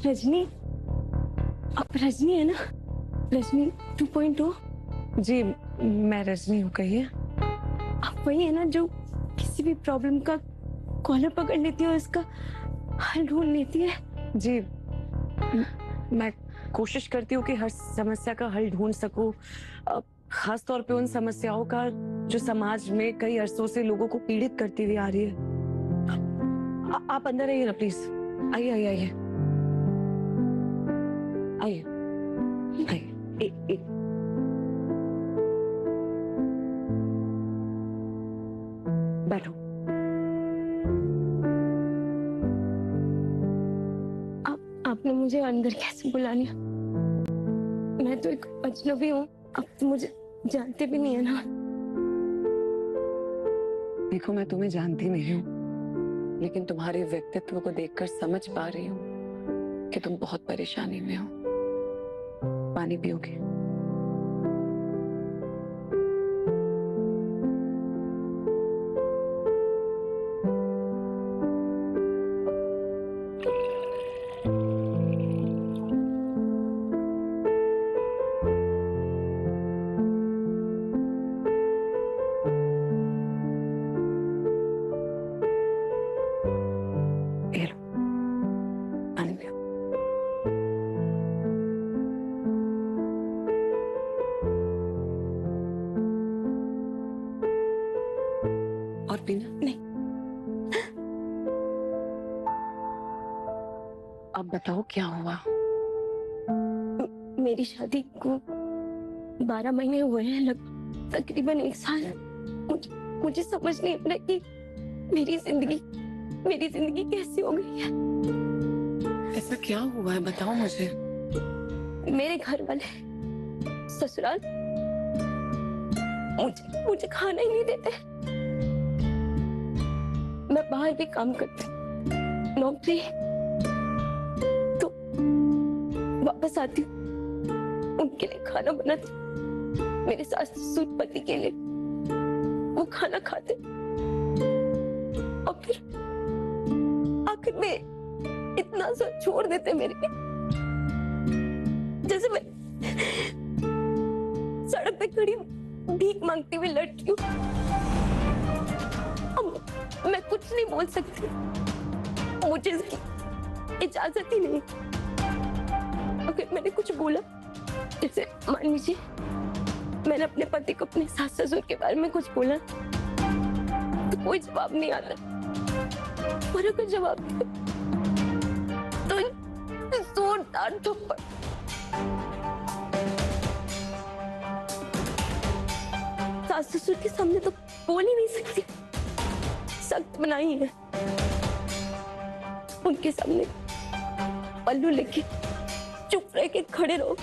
रजनी, आप रजनी है ना? रजनी 2.0? जी मैं रजनी हूँ, कहिए। आप वही है ना जो किसी भी प्रॉब्लम का कॉलर पकड़ लेती है और इसका हल ढूंढ लेती है? जी मैं कोशिश करती हूँ कि हर समस्या का हल ढूंढ सकूं, खास तौर पे उन समस्याओं का जो समाज में कई अरसों से लोगों को पीड़ित करती हुई आ रही है। आप अंदर आइए ना प्लीज। आइए आइए आइए आइए आइए। एक बैठो। आपने मुझे अंदर कैसे बुला लिया? मैं तो एक अजनबी हूँ, आप तो मुझे जानते भी नहीं है ना। देखो मैं तुम्हें जानती नहीं हूँ, लेकिन तुम्हारे व्यक्तित्व को देखकर समझ पा रही हूँ कि तुम बहुत परेशानी में हो। पानी पियोगे? ये लो, पानी पियो। और पीना? नहीं। अब बताओ क्या हुआ? मेरी शादी को 12 महीने हुए हैं, तकरीबन 1 साल। मुझे समझ नहीं आ रहा कि मेरी जिंदगी कैसी हो गई है। ऐसा क्या हुआ है, बताओ मुझे। मेरे घर वाले ससुराल मुझे खाना ही नहीं देते। मैं बाहर भी काम करती, नौकरी, तो वापस आती हूँ, उनके लिए खाना बनाती, मेरे सास ससुर पति के लिए वो खाना खाते, और फिर आखिर में इतना सा छोड़ देते मेरे लिए, जैसे मैं सड़क पे खड़ी भीख मांगती हुई लड़की हूँ। अब मैं कुछ नहीं बोल सकती, मुझे इसकी इजाजत ही नहीं। अगर मैंने कुछ बोला, जैसे मान लीजिए मैंने अपने पति को अपने सास ससुर के बारे में कुछ बोला, तो कोई जवाब नहीं आता, और अगर जवाब दिया तो जोरदार थप्पड़। सास ससुर के सामने तो बोल ही नहीं सकती, सख्त बनाई है। उनके सामने पल्लू लेके चुप रह के खड़े रहो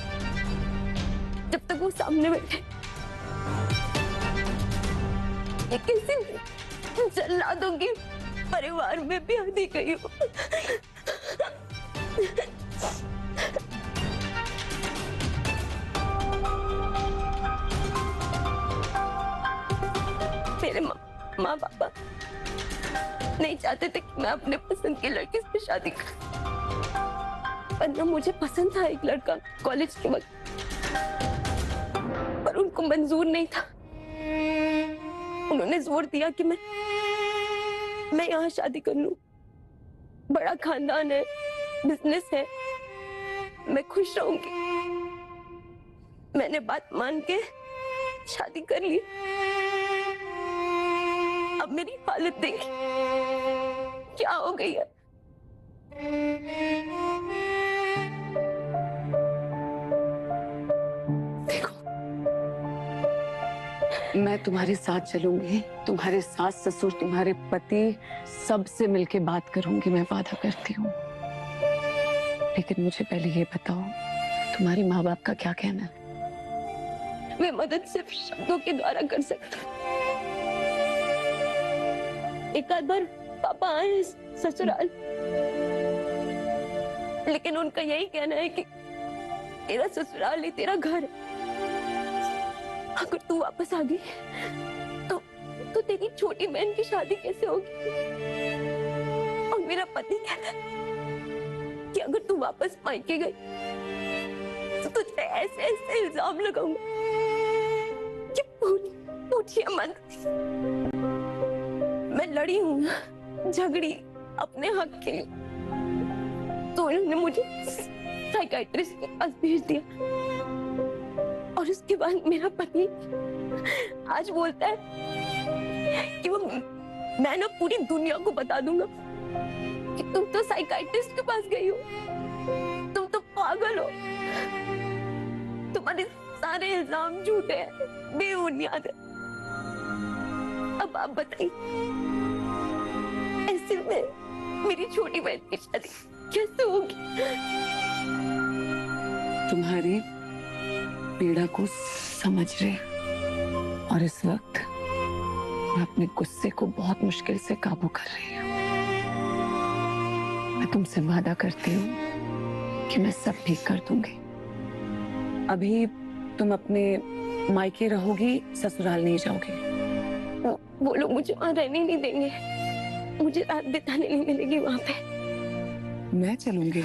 जब तक वो सामने बैठे। ये किसी जल्लादों के परिवार में भी आधी गई हो। मेरे माँ पापा नहीं चाहते थे कि मैं अपने पसंद की लड़की से शादी करूं, वरना मुझे पसंद था एक लड़का कॉलेज के वक्त, पर उनको मंजूर नहीं था। उन्होंने जोर दिया कि मैं यहाँ शादी कर लूं, बड़ा खानदान है, बिजनेस है, मैं खुश रहूंगी। मैंने बात मान के शादी कर ली। अब मेरी हालत देखी क्या हो गई है। देखो मैं तुम्हारे साथ चलूंगी, तुम्हारे सास ससुर, तुम्हारे पति, सबसे मिलके बात करूंगी, मैं वादा करती हूँ। लेकिन मुझे पहले ये बताओ, तुम्हारे माँ बाप का क्या कहना है? मैं मदद सिर्फ शब्दों के द्वारा कर सकती हूँ। एक आध बार पापा आए ससुराल, लेकिन उनका यही कहना है कि तेरा ससुराल ही तेरा घर है। अगर तू वापस आ गई तो तेरी छोटी बहन की शादी कैसे होगी? और मेरा पति कहता है कि अगर तू वापस मायके गई तो तुझे ऐसे ऐसे इल्जाम लगाऊंगा कि पूछिए मत। मैं लड़ी हूँ, झगड़ी अपने हक के लिए, तो इन्होंने मुझे साइकियाट्रिस्ट के पास भेज दिया। और उसके बाद मेरा पति आज बोलता है कि वो मैं ना पूरी दुनिया को बता दूंगा कि तुम तो साइकियाट्रिस्ट के पास गई हो, तुम तो पागल हो, तुम्हारे सारे इल्जाम झूठे हैं, बेबुनियाद है। अब आप बताइए, ऐसे में मेरी छोटी बहन की शादी कैसे होगी? तुम्हारी पीड़ा को समझ रहे, और इस वक्त मैं अपने गुस्से को बहुत मुश्किल से काबू कर रही हूँ। मैं तुमसे वादा करती हूँ कि मैं सब ठीक कर दूंगी। अभी तुम अपने मायके रहोगी, ससुराल नहीं जाओगी? वो लोग मुझे वहां रहने नहीं देंगे, मुझे रात बिताने नहीं मिलेगी वहां पे। मैं चलूंगी।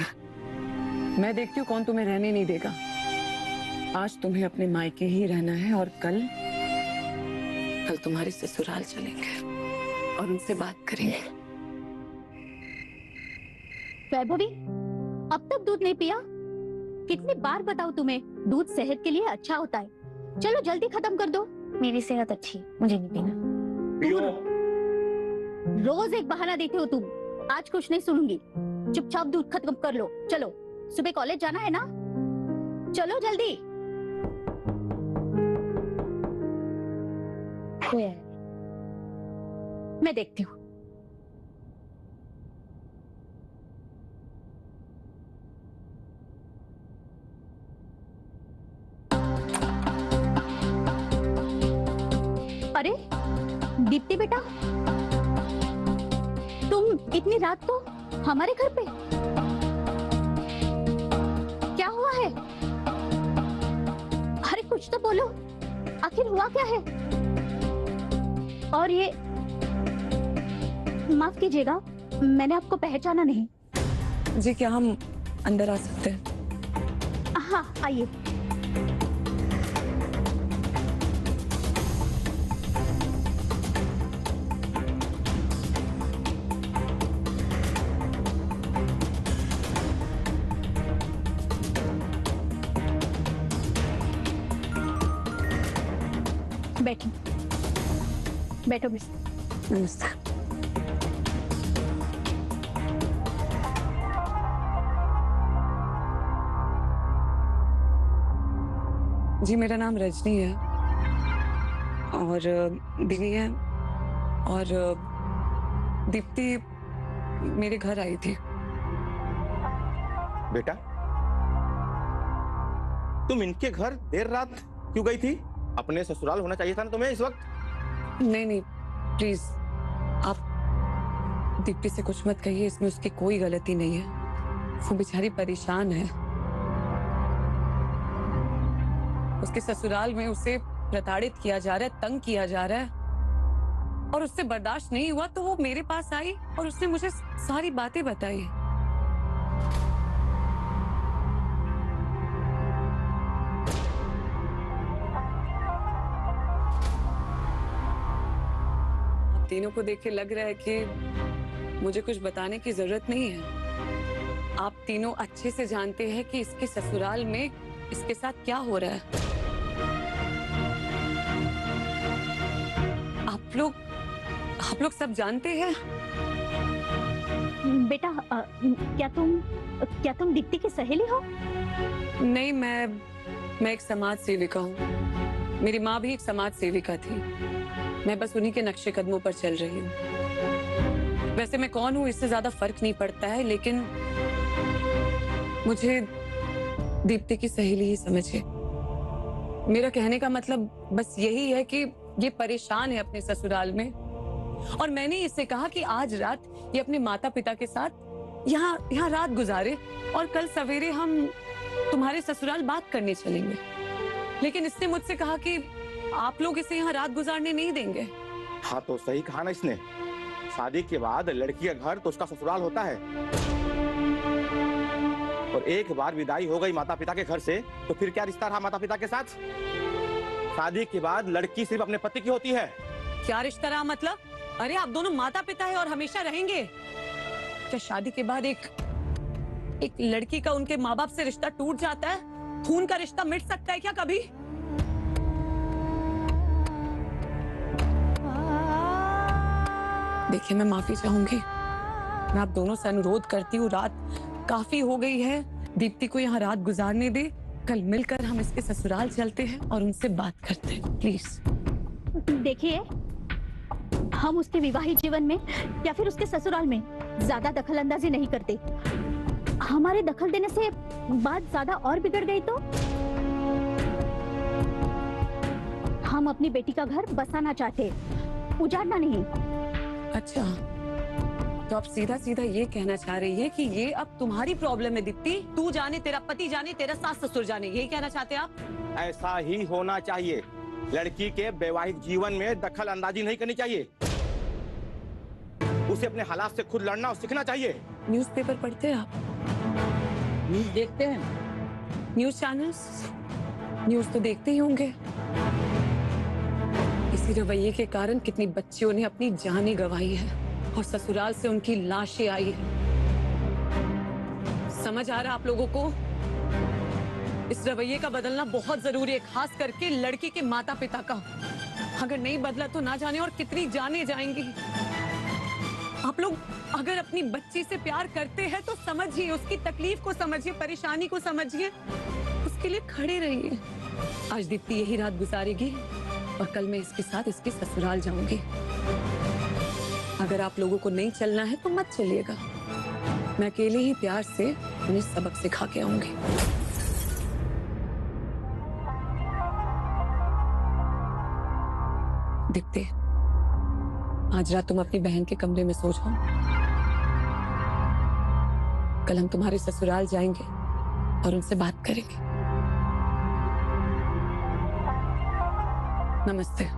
मैं देखती हूँ कौन तुम्हें रहने नहीं देगा। आज तुम्हें अपने मायके ही रहना है, और कल तुम्हारे ससुराल चलेंगे और उनसे बात करेंगे। वैभवी, अब तक दूध नहीं पिया? कितनी बार बताऊं तुम्हें, दूध सेहत के लिए अच्छा होता है। चलो जल्दी खत्म कर दो। मेरी सेहत अच्छी, मुझे नहीं पीना। रोज एक बहाना देते हो तुम। आज कुछ नहीं सुनूंगी, चुपचाप दूध खत्म कर लो। चलो, सुबह कॉलेज जाना है ना, चलो जल्दी। कोई आया? मैं देखती हूँ। अरे दीप्ति बेटा, तुम इतनी रात को हमारे घर पे? क्या हुआ है? अरे कुछ तो बोलो, आखिर हुआ क्या है? और ये माफ कीजिएगा, मैंने आपको पहचाना नहीं। जी, क्या हम अंदर आ सकते हैं? हाँ आइए। बैठो बैठो मिस। नमस्ते। जी, मेरा नाम रजनी है और दिव्य है, और दीप्ति मेरे घर आई थी। बेटा, तुम इनके घर देर रात क्यों गई थी? अपने ससुराल होना चाहिए था ना तुम्हें इस वक्त। नहीं नहीं, प्लीज आप दीप्ति से कुछ मत कहिए, इसमें उसकी कोई गलती नहीं है। वो बेचारी परेशान है। उसके ससुराल में उसे प्रताड़ित किया जा रहा है, तंग किया जा रहा है, और उससे बर्दाश्त नहीं हुआ तो वो मेरे पास आई और उसने मुझे सारी बातें बताई। आप तीनों को देख के लग रहा है कि मुझे कुछ बताने की जरूरत नहीं है। आप तीनों अच्छे से जानते हैं कि इसके ससुराल में इसके साथ क्या हो रहा है। आप लोग सब जानते हैं। बेटा, क्या तुम दीप्ति की सहेली हो? नहीं, मैं एक समाज सेविका हूँ। मेरी माँ भी एक समाज सेविका थी। मैं बस उन्हीं के नक्शे कदमों पर चल रही हूँ। वैसे मैं कौन हूँ इससे ज्यादा फर्क नहीं पड़ता है, लेकिन मुझे दीप्ति की सहेली ही समझिए। मेरा कहने का मतलब बस यही है कि ये परेशान है अपने ससुराल में, और मैंने इससे कहा कि आज रात ये अपने माता पिता के साथ यहाँ रात गुजारे, और कल सवेरे हम तुम्हारे ससुराल बात करने चलेंगे। लेकिन इसने मुझसे कहा कि आप लोग इसे यहाँ रात गुजारने नहीं देंगे। हाँ, तो सही कहा ना इसने। शादी के बाद लड़की का घर तो उसका ससुराल होता है। और एक बार विदाई हो गई माता पिता के घर से तो फिर क्या रिश्ता रहा माता पिता के साथ? शादी के बाद लड़की सिर्फ अपने पति की होती है। क्या रिश्ता रहा मतलब? अरे आप दोनों माता पिता है और हमेशा रहेंगे। क्या शादी के बाद एक लड़की का उनके माँ बाप से रिश्ता टूट जाता है? खून का रिश्ता मिट सकता है क्या कभी? देखिए, मैं माफी चाहूंगी। मैं आप दोनों से अनुरोध करती हूँ, रात काफी हो गई है, दीप्ति को यहाँ रात गुजारने दे। कल मिलकर हम इसके ससुराल चलते हैं और उनसे बात करते हैं, प्लीज। देखिए, हम उसके विवाहित जीवन में या फिर उसके ससुराल में ज्यादा दखल अंदाजी नहीं करते। हमारे दखल देने से बात ज्यादा और बिगड़ गई तो हम अपनी बेटी का घर बसाना चाहते, उजाड़ना नहीं। अच्छा, तो आप सीधा सीधा ये कहना चाह रही है कि ये अब तुम्हारी प्रॉब्लम है दीप्ति? तू जाने, तेरा पति जाने, तेरा सास ससुर जाने, यही कहना चाहते हैं आप? ऐसा ही होना चाहिए। लड़की के वैवाहिक जीवन में दखल अंदाजी नहीं करनी चाहिए। उसे अपने हालात से खुद लड़ना और सीखना चाहिए। न्यूज़पेपर पढ़ते हैं आप? न्यूज देखते हैं। News channels? न्यूज तो देखते ही होंगे। इसी रवैये के कारण कितनी बच्चियों ने अपनी जानें गंवाई है और ससुराल से उनकी लाशें आई है। समझ आ रहा आप लोगों को? इस रवैये का बदलना बहुत जरूरी है, खास करके लड़की के माता पिता का। अगर नहीं बदला तो ना जाने और कितनी जानें जाएंगी। आप लोग अगर अपनी बच्ची से प्यार करते हैं तो समझिए, उसकी तकलीफ को समझिए, परेशानी को समझिए, उसके लिए खड़े रहिए। आज दीप्ति यही रात गुजारेगी और कल मैं इसके साथ इसके ससुराल जाऊंगी। अगर आप लोगों को नहीं चलना है तो मत चलिएगा। मैं अकेले ही प्यार से उन्हें सबक सिखा के आऊंगी। दीप्ति, आज रात तुम अपनी बहन के कमरे में सो जाओ। कल हम तुम्हारे ससुराल जाएंगे और उनसे बात करेंगे। नमस्ते।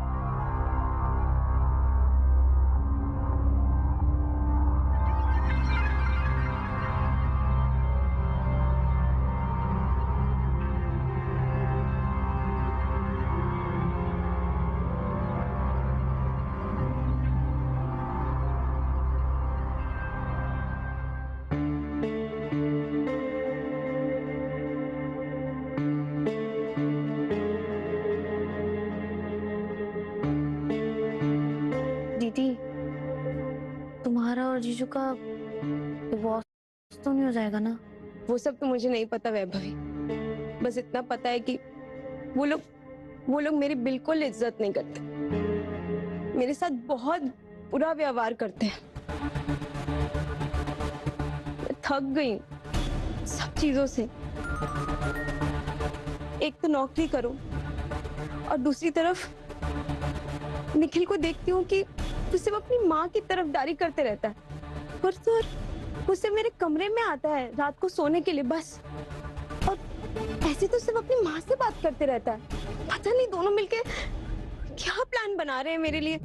दीदी, तुम्हारा और जीजू का डिवोर्स तो नहीं हो जाएगा ना? वो सब तो मुझे नहीं पता वैभवी। बस इतना पता है कि वो लोग मेरी बिल्कुल इज्जत नहीं करते। मेरे साथ बहुत बुरा व्यवहार करते हैं। मैं थक गई हूँ सब चीजों से। एक तो नौकरी करूं और दूसरी तरफ निखिल को देखती हूँ कि वो सिर्फ अपनी माँ की तरफदारी करते रहता है। और तो वो सिर्फ मेरे कमरे में आता है रात को सोने के लिए बस, और ऐसे तो सिर्फ अपनी माँ से बात करते रहता है। पता नहीं दोनों मिलके क्या प्लान बना रहे हैं मेरे लिए।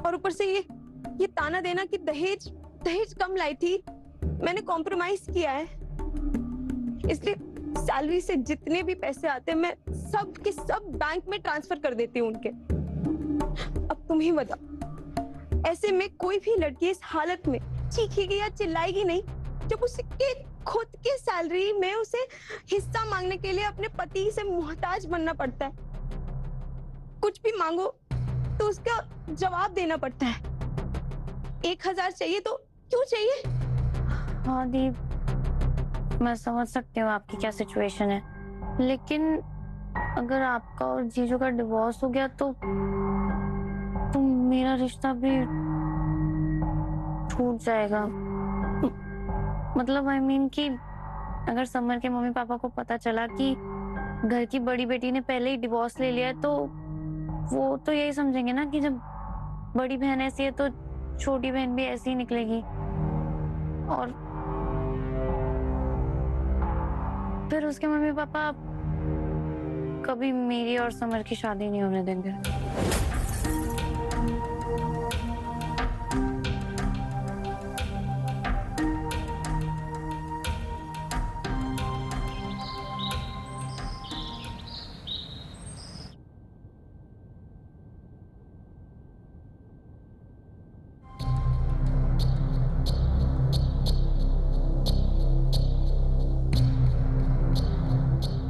और ऊपर से ये ताना देना कि दहेज कम लाई थी, मैंने कॉम्प्रोमाइज किया है, इसलिए सैलरी से जितने भी पैसे आते हैं मैं सब के सब बैंक में ट्रांसफर कर देती हूँ उनके। अब तुम ही बताओ, ऐसे में कोई भी लड़की इस हालत में चीखेगी या चिल्लाएगी नहीं जब उसके खुद के सैलरी में उसे हिस्सा मांगने के लिए अपने पति से मोहताज बनना पड़ता है। कुछ भी मांगो तो उसका जवाब देना पड़ता है। 1000 चाहिए तो क्यों चाहिए? हाँ दी, मैं समझ सकती हूँ आपकी क्या सिचुएशन है, लेकिन अगर आपका और जीजू का डिवोर्स हो गया तो मेरा रिश्ता भी छूट जाएगा। मतलब I mean कि अगर समर के मम्मी पापा को पता चला कि घर की बड़ी बेटी ने पहले ही डिवोर्स ले लिया है तो वो तो यही समझेंगे ना कि जब बड़ी बहन ऐसी है तो छोटी बहन भी ऐसी ही निकलेगी, और फिर उसके मम्मी पापा कभी मेरी और समर की शादी नहीं होने देंगे।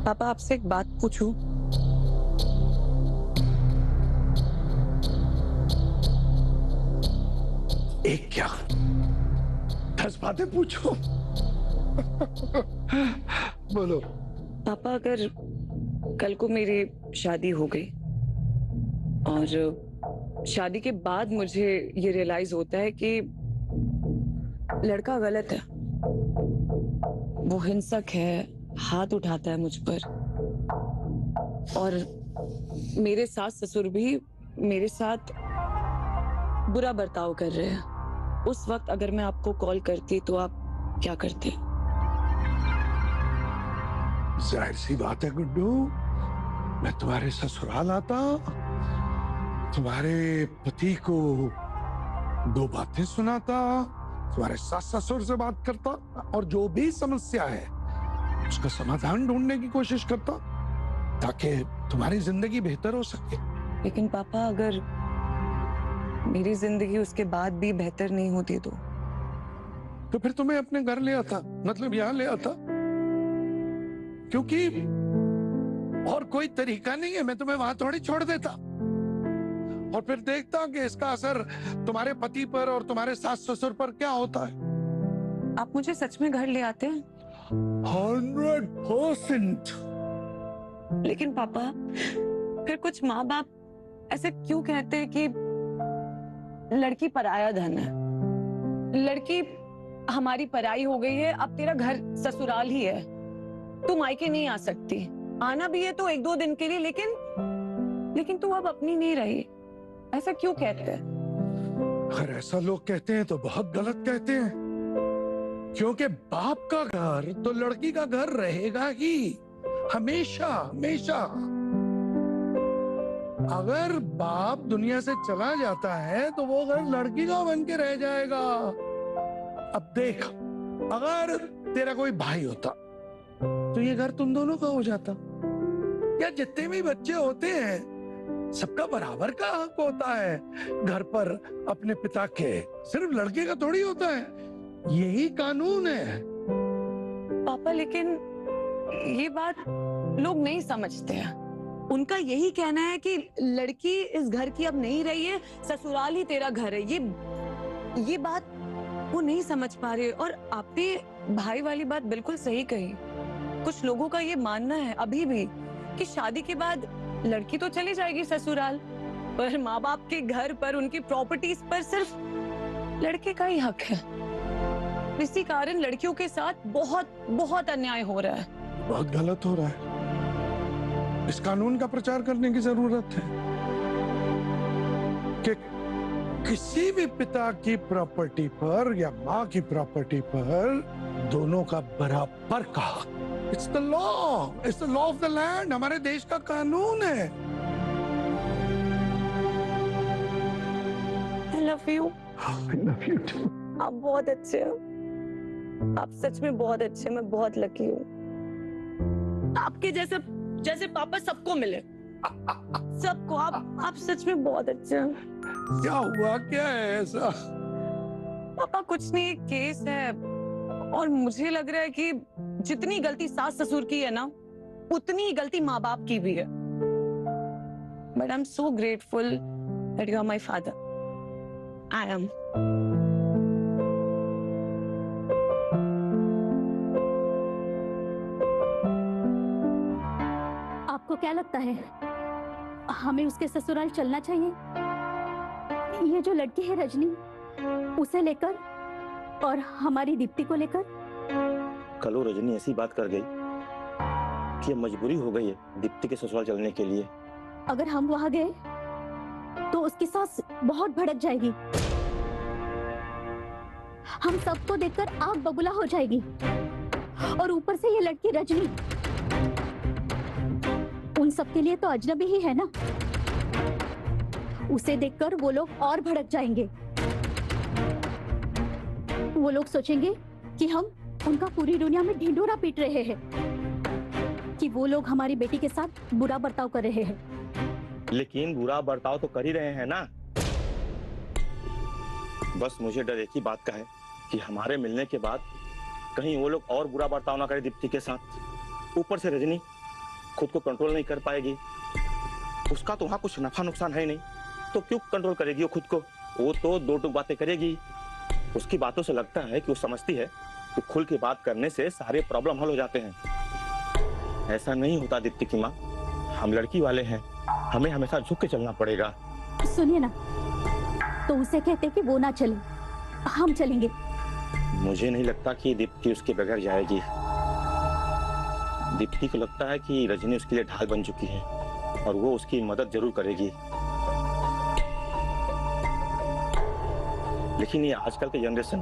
पापा आपसे एक बात पूछूं? एक क्या 10 बातें पूछो। बोलो। पापा अगर कल को मेरी शादी हो गई और शादी के बाद मुझे ये रियलाइज होता है कि लड़का गलत है, वो हिंसक है, हाथ उठाता है मुझ पर, और मेरे सास ससुर भी मेरे साथ बुरा बर्ताव कर रहे हैं, उस वक्त अगर मैं आपको कॉल करती तो आप क्या करते? जाहिर सी बात है गुड्डू, मैं तुम्हारे ससुराल आता, तुम्हारे पति को 2 बातें सुनाता, तुम्हारे सास ससुर से बात करता और जो भी समस्या है उसका समाधान ढूंढने की कोशिश करता ताकि तुम्हारी जिंदगी बेहतर हो सके। लेकिन पापा अगर मेरी जिंदगी उसके बाद भी बेहतर नहीं होती तो फिर तुम्हें अपने घर ले आता, मतलब यहाँ ले आता, क्योंकि और कोई तरीका नहीं है। मैं तुम्हें वहां थोड़ी छोड़ देता और फिर देखता कि इसका असर तुम्हारे पति पर और तुम्हारे सास ससुर पर क्या होता है। आप मुझे सच में घर ले आते हैं? 100%। लेकिन पापा फिर कुछ माँ बाप ऐसे क्यों कहते हैं कि लड़की पराया धन है, लड़की हमारी पराई हो गई है, अब तेरा घर ससुराल ही है, तू मायके नहीं आ सकती, आना भी है तो 1-2 दिन के लिए, लेकिन तू अब अपनी नहीं रही, ऐसा क्यों कहते हैं? अगर ऐसा लोग कहते हैं तो बहुत गलत कहते हैं, क्योंकि बाप का घर तो लड़की का घर रहेगा ही, हमेशा हमेशा। अगर बाप दुनिया से चला जाता है तो वो घर लड़की का बन के रह जाएगा। अब देख, अगर तेरा कोई भाई होता तो ये घर तुम दोनों का हो जाता, या जितने भी बच्चे होते हैं सबका बराबर का हक होता है घर पर अपने पिता के, सिर्फ लड़के का थोड़ी होता है, यही कानून है। पापा लेकिन ये बात लोग नहीं समझते हैं, उनका यही कहना है कि लड़की इस घर की अब नहीं रही है, ससुराल ही तेरा घर है, ये बात वो नहीं समझ पा रहे। और आपने भाई वाली बात बिल्कुल सही कही, कुछ लोगों का ये मानना है अभी भी कि शादी के बाद लड़की तो चली जाएगी ससुराल, पर माँ बाप के घर पर, उनकी प्रॉपर्टीज पर सिर्फ लड़के का ही हक है। इसी कारण लड़कियों के साथ बहुत बहुत अन्याय हो रहा है। बहुत गलत हो रहा है, इस कानून का प्रचार करने की जरूरत है कि किसी भी पिता की प्रॉपर्टी पर या माँ की प्रॉपर्टी पर दोनों का बराबर का हक। It's the law, it's the law of the land, हमारे देश का कानून है। I love you. I love you too. आप बहुत अच्छे हो, आप सच में बहुत अच्छे, मैं बहुत लकी हूँ। आपके जैसे पापा सबको मिले, सबको। आप सच में बहुत अच्छे हैं। क्या हुआ, क्या है ऐसा? पापा कुछ नहीं, एक केस है और मुझे लग रहा है कि जितनी गलती सास ससुर की है ना, उतनी ही गलती माँ बाप की भी है। But I am so grateful that you are my father. I am. आपको क्या लगता है हमें उसके ससुराल चलना चाहिए? ये जो लड़की है रजनी, उसे लेकर और हमारी दीप्ति को लेकर। कल वो रजनी ऐसी बात कर गई कि मजबूरी हो गई है दीप्ति के ससुराल चलने के लिए। अगर हम वहां गए तो उसकी सास बहुत भड़क जाएगी, हम सबको देखकर आग बबूला हो जाएगी, और ऊपर से ये लड़की रजनी उन सबके लिए तो अजनबी ही है ना। उसे देखकर वो लोग और भड़क जाएंगे, वो लोग सोचेंगे कि हम उनका पूरी दुनिया में ढिंढोरा पीट रहे हैं, कि वो लोग हमारी बेटी के साथ बुरा बर्ताव कर रहे हैं। लेकिन बुरा बर्ताव तो कर ही रहे हैं ना। बस मुझे डर एक ही बात का है कि हमारे मिलने के बाद कहीं वो लोग और बुरा बर्ताव ना करें दीप्ति के साथ। ऊपर से रजनी खुद को कंट्रोल नहीं कर पाएगी। उसका तो वहाँ कुछ नफा नुकसान है नहीं, तो क्यों कंट्रोल करेगी वो खुद को? वो तो दो टूक बातें करेगी। उसकी बातों से लगता है कि वो समझती है कि खुल के बात करने से सारे प्रॉब्लम हल हो जाते हैं। ऐसा नहीं होता दीप्ति की माँ, हम लड़की वाले हैं, हमें हमेशा झुक के चलना पड़ेगा। सुनिए ना, तो उसे कहते कि वो ना चले, हम चलेंगे। मुझे नहीं लगता कि दीप्ति उसके बगैर जाएगी। दीप्ति को लगता है कि रजनी उसके लिए ढाल बन चुकी है और वो उसकी मदद जरूर करेगी। लेकिन ये आजकल के जनरेशन,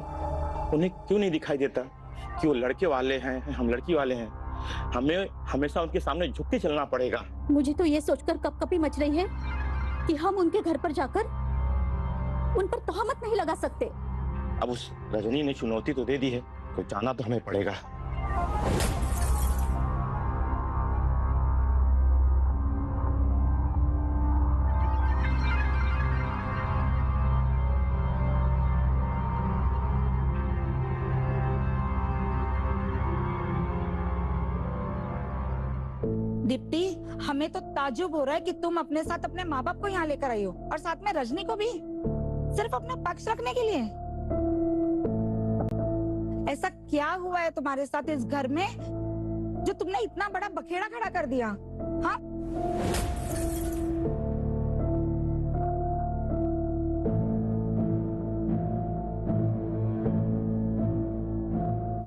उन्हें क्यों नहीं दिखाई देता कि वो लड़के वाले हैं, हम लड़की वाले हैं। हमें हमेशा उनके सामने झुक के चलना पड़ेगा। मुझे तो ये सोचकर कपकपी मच रही है कि हम उनके घर पर जाकर उन पर तहमत नहीं लगा सकते। अब उस रजनी ने चुनौती तो दे दी है, तो जाना तो हमें पड़ेगा। दीप्ति, हमें तो ताज्जुब हो रहा है कि तुम अपने साथ अपने माँ बाप को यहाँ लेकर आई हो और साथ में रजनी को भी, सिर्फ अपना पक्ष रखने के लिए। ऐसा क्या हुआ है तुम्हारे साथ इस घर में जो तुमने इतना बड़ा बखेड़ा खड़ा कर दिया? हाँ,